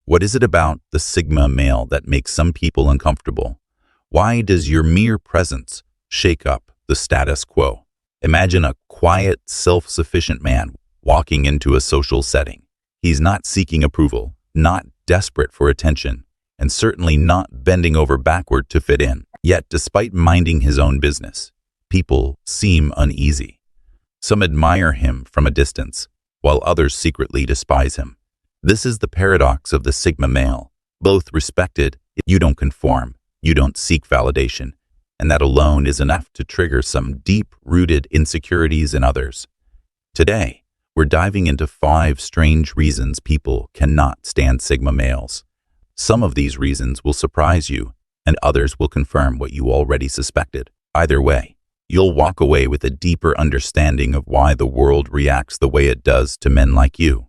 What is it about the Sigma male that makes some people uncomfortable? Why does your mere presence shake up the status quo? Imagine a quiet, self-sufficient man walking into a social setting. He's not seeking approval, not desperate for attention, and certainly not bending over backward to fit in. Yet, despite minding his own business, people seem uneasy. Some admire him from a distance, while others secretly despise him. This is the paradox of the Sigma male. Both respected, you don't conform, you don't seek validation, and that alone is enough to trigger some deep-rooted insecurities in others. Today, we're diving into 5 strange reasons people cannot stand Sigma males. Some of these reasons will surprise you, and others will confirm what you already suspected. Either way, you'll walk away with a deeper understanding of why the world reacts the way it does to men like you.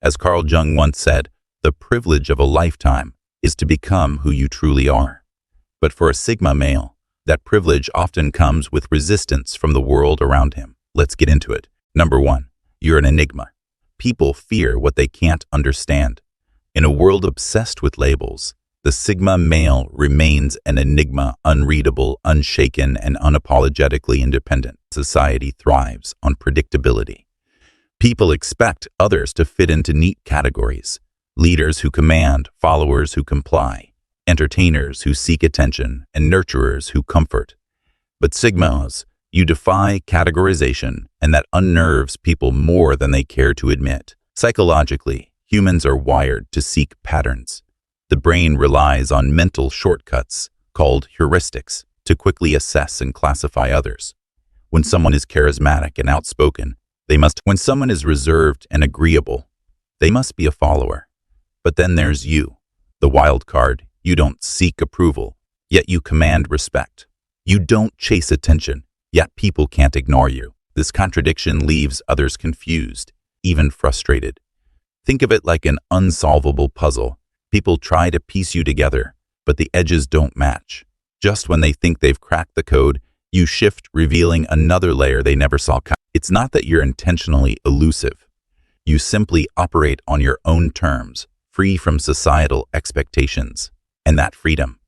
As Carl Jung once said, the privilege of a lifetime is to become who you truly are. But for a Sigma male, that privilege often comes with resistance from the world around him. Let's get into it. Number 1, you're an enigma. People fear what they can't understand. In a world obsessed with labels, the Sigma male remains an enigma, unreadable, unshaken, and unapologetically independent. Society thrives on predictability. People expect others to fit into neat categories. Leaders who command, followers who comply, entertainers who seek attention, and nurturers who comfort. But Sigmas, you defy categorization, and that unnerves people more than they care to admit. Psychologically, humans are wired to seek patterns. The brain relies on mental shortcuts, called heuristics, to quickly assess and classify others. When someone is charismatic and outspoken, when someone is reserved and agreeable, they must be a follower. But then there's you, the wild card. You don't seek approval, yet you command respect. You don't chase attention, yet people can't ignore you. This contradiction leaves others confused, even frustrated. Think of it like an unsolvable puzzle. People try to piece you together, but the edges don't match. Just when they think they've cracked the code, you shift, revealing another layer they never saw coming. It's not that you're intentionally elusive. You simply operate on your own terms, free from societal expectations. And that freedom,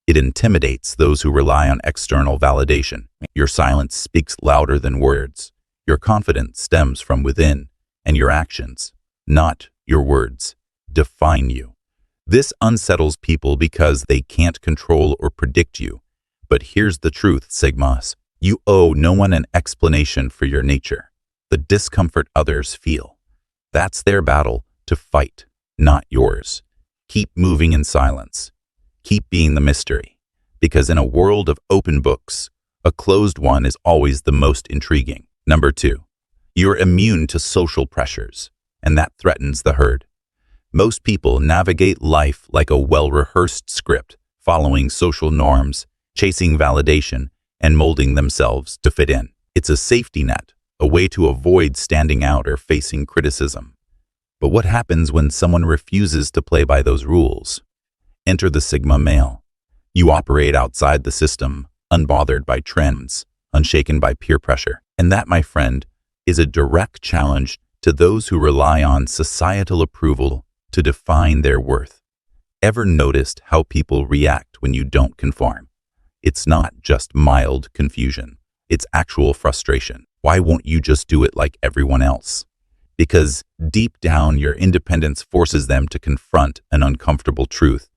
it intimidates those who rely on external validation. Your silence speaks louder than words. Your confidence stems from within, and your actions, not your words, define you. This unsettles people because they can't control or predict you. But here's the truth, Sigmas. You owe no one an explanation for your nature. The discomfort others feel, that's their battle to fight, not yours. Keep moving in silence. Keep being the mystery. Because in a world of open books, a closed one is always the most intriguing. Number 2, you're immune to social pressures, and that threatens the herd. Most people navigate life like a well-rehearsed script, following social norms, chasing validation, and molding themselves to fit in. It's a safety net, a way to avoid standing out or facing criticism. But what happens when someone refuses to play by those rules? Enter the Sigma male. You operate outside the system, unbothered by trends, unshaken by peer pressure. And that, my friend, is a direct challenge to those who rely on societal approval to define their worth. Ever noticed how people react when you don't conform? It's not just mild confusion. It's actual frustration. Why won't you just do it like everyone else? Because deep down, your independence forces them to confront an uncomfortable truth.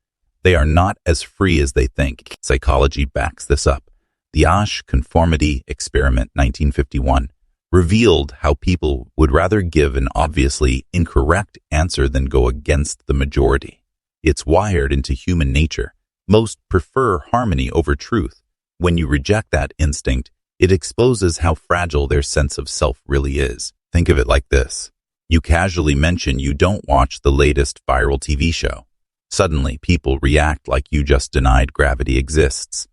They are not as free as they think. Psychology backs this up. The Asch Conformity Experiment 1951 revealed how people would rather give an obviously incorrect answer than go against the majority. It's wired into human nature. Most prefer harmony over truth. When you reject that instinct, it exposes how fragile their sense of self really is. Think of it like this. You casually mention you don't watch the latest viral TV show. Suddenly, people react like you just denied gravity exists.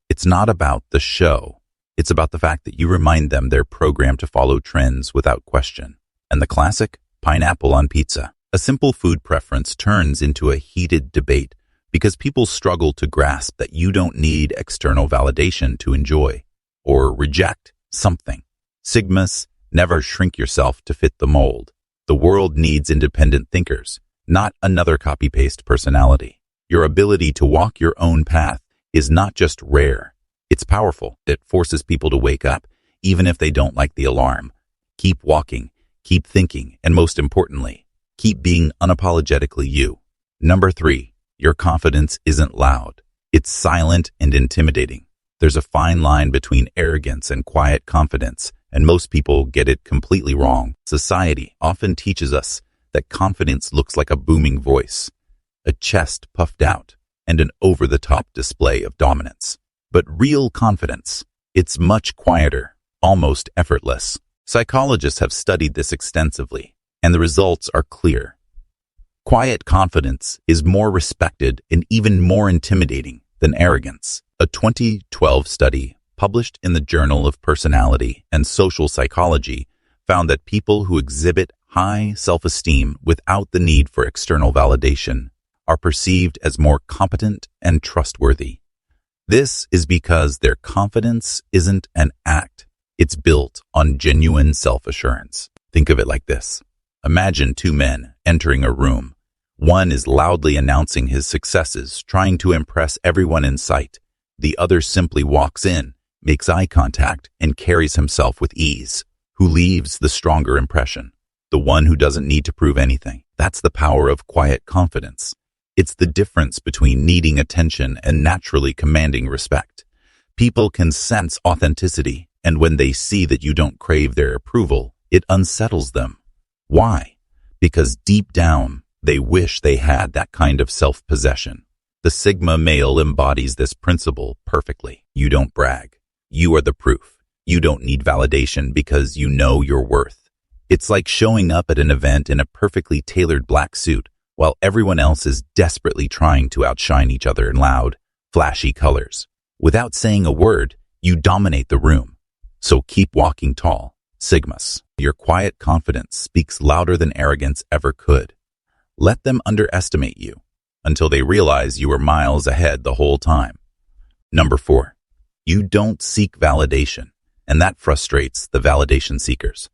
It's not about the show. It's about the fact that you remind them they're programmed to follow trends without question. And the classic, pineapple on pizza. A simple food preference turns into a heated debate because people struggle to grasp that you don't need external validation to enjoy or reject something. Sigmas, never shrink yourself to fit the mold. The world needs independent thinkers, not another copy-paste personality. Your ability to walk your own path is not just rare, it's powerful. It forces people to wake up, even if they don't like the alarm. Keep walking, keep thinking, and most importantly, keep being unapologetically you. Number 3, your confidence isn't loud. It's silent and intimidating. There's a fine line between arrogance and quiet confidence, and most people get it completely wrong. Society often teaches us that confidence looks like a booming voice, a chest puffed out, and an over-the-top display of dominance. But real confidence, it's much quieter, almost effortless. Psychologists have studied this extensively, and the results are clear. Quiet confidence is more respected and even more intimidating than arrogance. A 2012 study published in the Journal of Personality and Social Psychology found that people who exhibit high self-esteem without the need for external validation are perceived as more competent and trustworthy. This is because their confidence isn't an act. It's built on genuine self-assurance. Think of it like this. Imagine 2 men entering a room. One is loudly announcing his successes, trying to impress everyone in sight. The other simply walks in, makes eye contact, and carries himself with ease. Who leaves the stronger impression? The one who doesn't need to prove anything. That's the power of quiet confidence. It's the difference between needing attention and naturally commanding respect. People can sense authenticity, and when they see that you don't crave their approval, it unsettles them. Why? Because deep down, they wish they had that kind of self-possession. The Sigma male embodies this principle perfectly. You don't brag. You are the proof. You don't need validation because you know your worth. It's like showing up at an event in a perfectly tailored black suit while everyone else is desperately trying to outshine each other in loud, flashy colors. Without saying a word, you dominate the room. So keep walking tall. Sigmas, your quiet confidence speaks louder than arrogance ever could. Let them underestimate you until they realize you were miles ahead the whole time. Number 4, you don't seek validation, and that frustrates the validation seekers.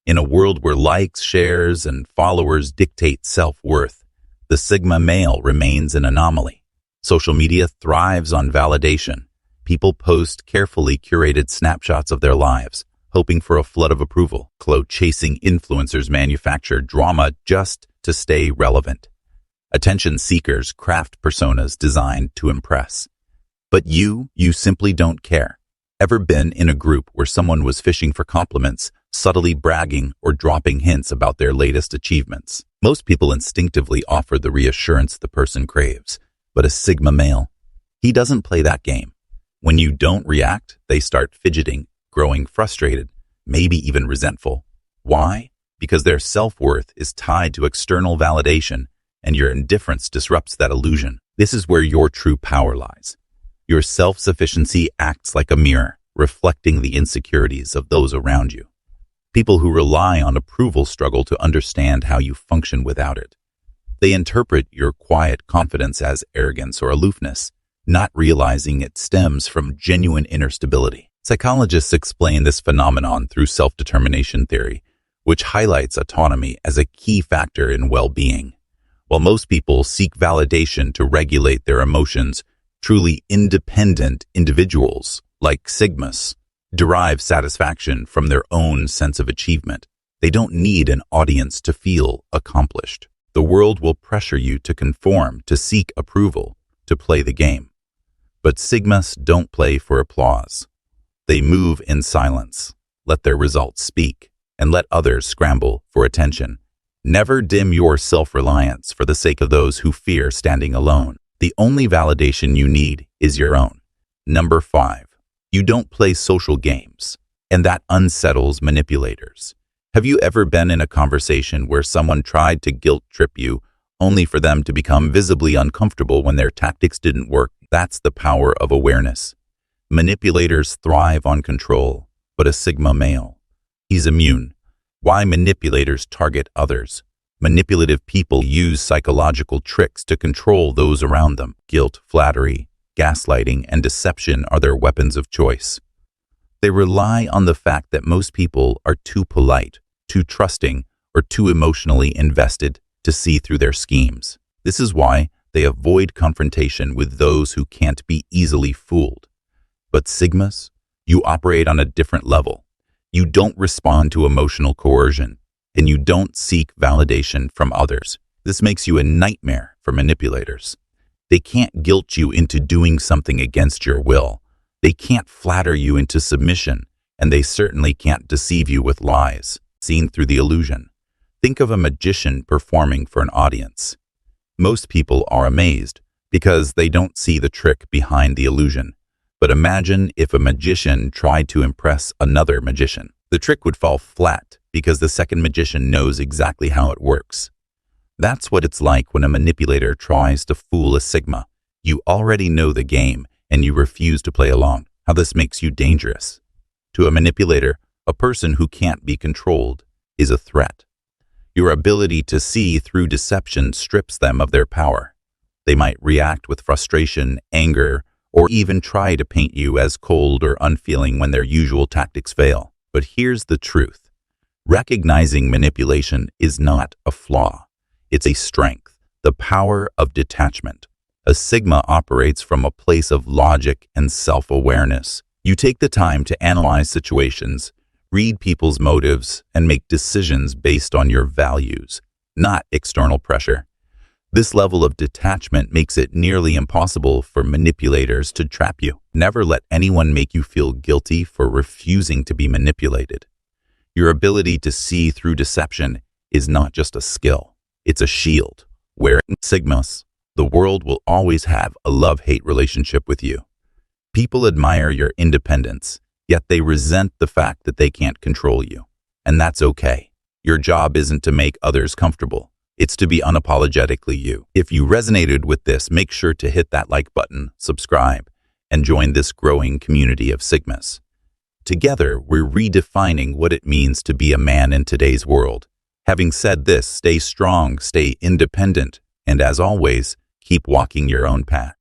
In a world where likes, shares, and followers dictate self-worth, the Sigma male remains an anomaly. Social media thrives on validation. People post carefully curated snapshots of their lives, hoping for a flood of approval. Clout-chasing influencers manufacture drama just to stay relevant. Attention seekers craft personas designed to impress. But you simply don't care. Ever been in a group where someone was fishing for compliments, subtly bragging or dropping hints about their latest achievements? Most people instinctively offer the reassurance the person craves, but a Sigma male, he doesn't play that game. When you don't react, they start fidgeting, growing frustrated, maybe even resentful. Why? Because their self-worth is tied to external validation, and your indifference disrupts that illusion. This is where your true power lies. Your self-sufficiency acts like a mirror, reflecting the insecurities of those around you. People who rely on approval struggle to understand how you function without it. They interpret your quiet confidence as arrogance or aloofness, not realizing it stems from genuine inner stability. Psychologists explain this phenomenon through self-determination theory, which highlights autonomy as a key factor in well-being. While most people seek validation to regulate their emotions, truly independent individuals, like Sigmas, derive satisfaction from their own sense of achievement. They don't need an audience to feel accomplished. The world will pressure you to conform, to seek approval, to play the game. But Sigmas don't play for applause. They move in silence, let their results speak, and let others scramble for attention. Never dim your self-reliance for the sake of those who fear standing alone. The only validation you need is your own. Number 5, you don't play social games, and that unsettles manipulators. Have you ever been in a conversation where someone tried to guilt-trip you only for them to become visibly uncomfortable when their tactics didn't work? That's the power of awareness. Manipulators thrive on control, but a Sigma male, he's immune. Why manipulators target others? Manipulative people use psychological tricks to control those around them. Guilt, flattery, gaslighting, and deception are their weapons of choice. They rely on the fact that most people are too polite, too trusting, or too emotionally invested to see through their schemes. This is why they avoid confrontation with those who can't be easily fooled. But Sigmas, you operate on a different level. You don't respond to emotional coercion, and you don't seek validation from others. This makes you a nightmare for manipulators. They can't guilt you into doing something against your will. They can't flatter you into submission, and they certainly can't deceive you with lies, seen through the illusion. Think of a magician performing for an audience. Most people are amazed because they don't see the trick behind the illusion. But imagine if a magician tried to impress another magician. The trick would fall flat because the second magician knows exactly how it works. That's what it's like when a manipulator tries to fool a Sigma. You already know the game and you refuse to play along. How this makes you dangerous. To a manipulator, a person who can't be controlled is a threat. Your ability to see through deception strips them of their power. They might react with frustration, anger, or even try to paint you as cold or unfeeling when their usual tactics fail. But here's the truth. Recognizing manipulation is not a flaw. It's a strength, the power of detachment. A Sigma operates from a place of logic and self-awareness. You take the time to analyze situations, read people's motives, and make decisions based on your values, not external pressure. This level of detachment makes it nearly impossible for manipulators to trap you. Never let anyone make you feel guilty for refusing to be manipulated. Your ability to see through deception is not just a skill, it's a shield. Wearing Sigmas, the world will always have a love-hate relationship with you. People admire your independence, yet they resent the fact that they can't control you. And that's okay. Your job isn't to make others comfortable. It's to be unapologetically you. If you resonated with this, make sure to hit that like button, subscribe, and join this growing community of Sigmas. Together, we're redefining what it means to be a man in today's world. Having said this, stay strong, stay independent, and as always, keep walking your own path.